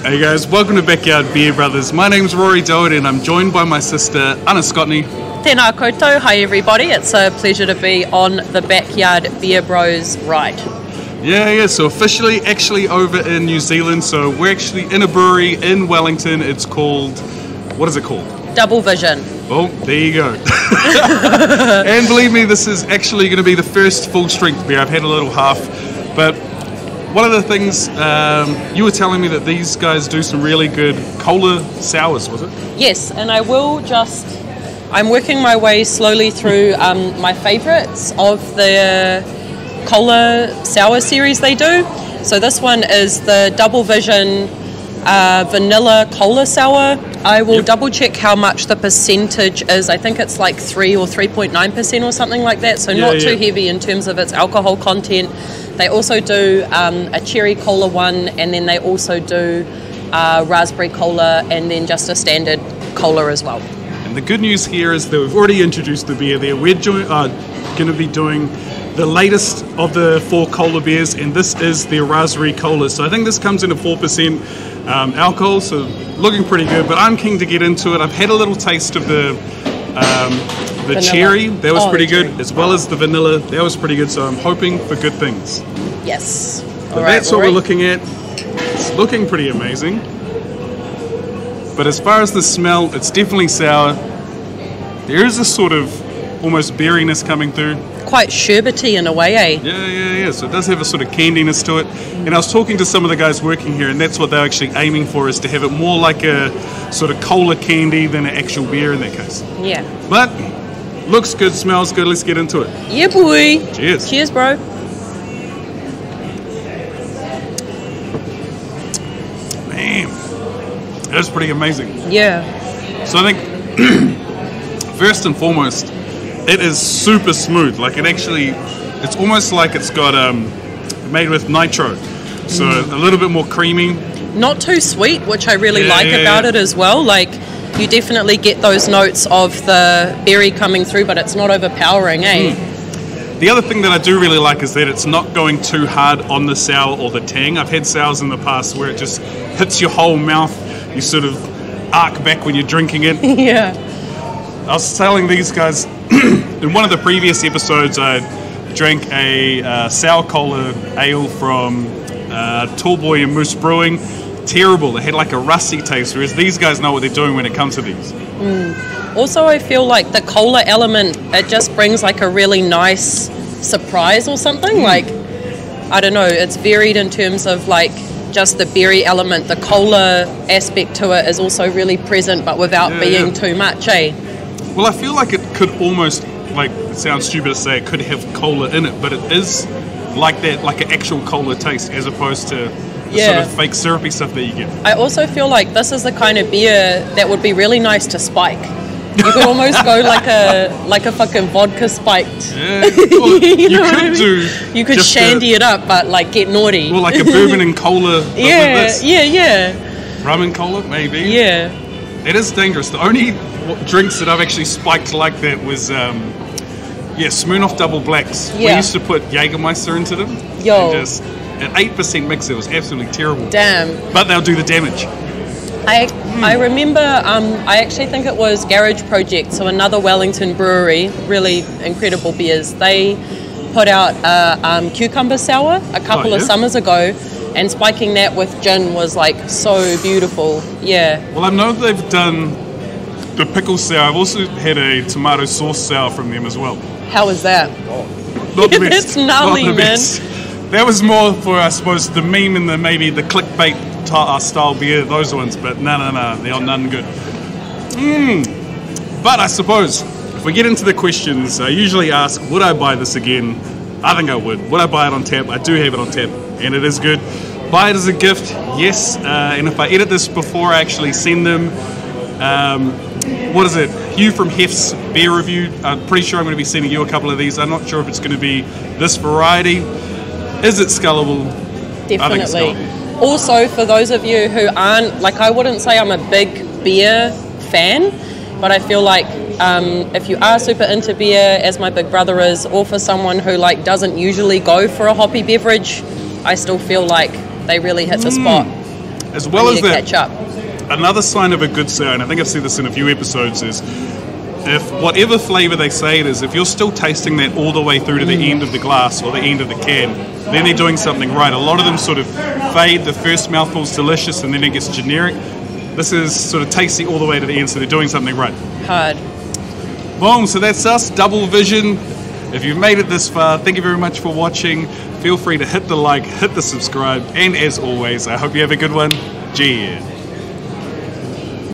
Hey guys, welcome to Backyard Beer Brothers. My name's Rory Doherty and I'm joined by my sister Anna Scotney. Tēnā koutou, hi everybody. It's a pleasure to be on the Backyard Beer Bros ride. Yeah, so officially actually over in New Zealand, so we're actually in a brewery in Wellington. It's called, what is it called? Double Vision. Oh, there you go. And believe me, this is actually going to be the first full strength beer. I've had a little half, but one of the things, you were telling me that these guys do some really good cola sours, was it? Yes, and I'm working my way slowly through my favourites of the cola sour series they do. So this one is the Double Vision vanilla cola sour. I will double check how much the percentage is. I think it's like 3 or 3.9% or something like that, so not too heavy in terms of its alcohol content. They also do a cherry cola one, and then they also do raspberry cola, and then just a standard cola as well. And the good news here is that we've already introduced the beer there. We're going to be doing the latest of the 4 cola beers, and this is the raspberry cola. So I think this comes in at 4% alcohol, so looking pretty good. But I'm keen to get into it. I've had a little taste of the cherry, that was pretty good, as well as the vanilla, that was pretty good. So I'm hoping for good things. Yes. So that's what we're looking at. It's looking pretty amazing. But as far as the smell, it's definitely sour. There is a sort of almost berryness coming through. Quite sherbety in a way, eh? Yeah. So it does have a sort of candiness to it. And I was talking to some of the guys working here, and that's what they're actually aiming for, is to have it more like a sort of cola candy than an actual beer in that case. Yeah. But looks good, smells good. Let's get into it. Yeah, boy. Cheers. Cheers, bro. Man, that's pretty amazing. Yeah. So I think first and foremost, it is super smooth. Like it's almost like it's got made with nitro, so a little bit more creamy. Not too sweet, which I really like about it as well. Like, you definitely get those notes of the berry coming through, but it's not overpowering, eh? The other thing that I do really like is that it's not going too hard on the sour or the tang. I've had sours in the past where it just hits your whole mouth. You sort of arc back when you're drinking it. Yeah. I was telling these guys in one of the previous episodes, I drank a sour cola ale from Tallboy and Moose Brewing. Terrible. It had like a rusty taste, whereas these guys know what they're doing when it comes to these. Also, I feel like the cola element, it just brings like a really nice surprise or something. Like, I don't know, it's varied in terms of like just the berry element. The cola aspect to it is also really present, but without being too much, eh? Well, I feel like it could almost, like, it sounds stupid to say it could have cola in it, but it is like that, like an actual cola taste, as opposed to the sort of fake syrupy stuff that you get. I also feel like this is the kind of beer that would be really nice to spike. You could almost go like a fucking vodka spiked. Yeah, well, you could shandy it up, but like get naughty. Or like a bourbon and cola. Yeah. Rum and cola, maybe. Yeah. It is dangerous. The only drinks that I've actually spiked like that was Smirnoff Double Blacks. Yeah. We used to put Jägermeister into them. Yo. And just an 8% mix. It was absolutely terrible. Damn. But they'll do the damage. I remember, I actually think it was Garage Project, so another Wellington brewery, really incredible beers. They put out a cucumber sour a couple of summers ago, and spiking that with gin was like so beautiful. Yeah. Well, I know they've done the pickle sour. I've also had a tomato sauce sour from them as well. How was that? Not the best. It's gnarly, Not the man. best. That was more for, I suppose, the meme and maybe the clickbait style beer, those ones, but no, they are none good. But I suppose, if we get into the questions, I usually ask, would I buy this again? I think I would. Would I buy it on tap? I do have it on tap, and it is good. Buy it as a gift, yes, and if I edit this before I actually send them, what is it? Hugh from Hef's beer review. I'm pretty sure I'm going to be sending you a couple of these. I'm not sure if it's going to be this variety. Is it scullable? Definitely. I think it's scullable. Also, for those of you who aren't, like, I wouldn't say I'm a big beer fan, but I feel like if you are super into beer, as my big brother is, or for someone who like doesn't usually go for a hoppy beverage, I still feel like they really hit the spot. As well I as need to that, catch up. another sign of a good sour, and I think I've said this in a few episodes, is if whatever flavour they say it is, if you're still tasting that all the way through to the end of the glass or the end of the can, then they're doing something right. A lot of them sort of fade, the first mouthful's delicious and then it gets generic. This is sort of tasty all the way to the end, so they're doing something right. Hard. Boom, so that's us, Double Vision. If you've made it this far, thank you very much for watching. Feel free to hit the like, hit the subscribe, and as always, I hope you have a good one. Cheers.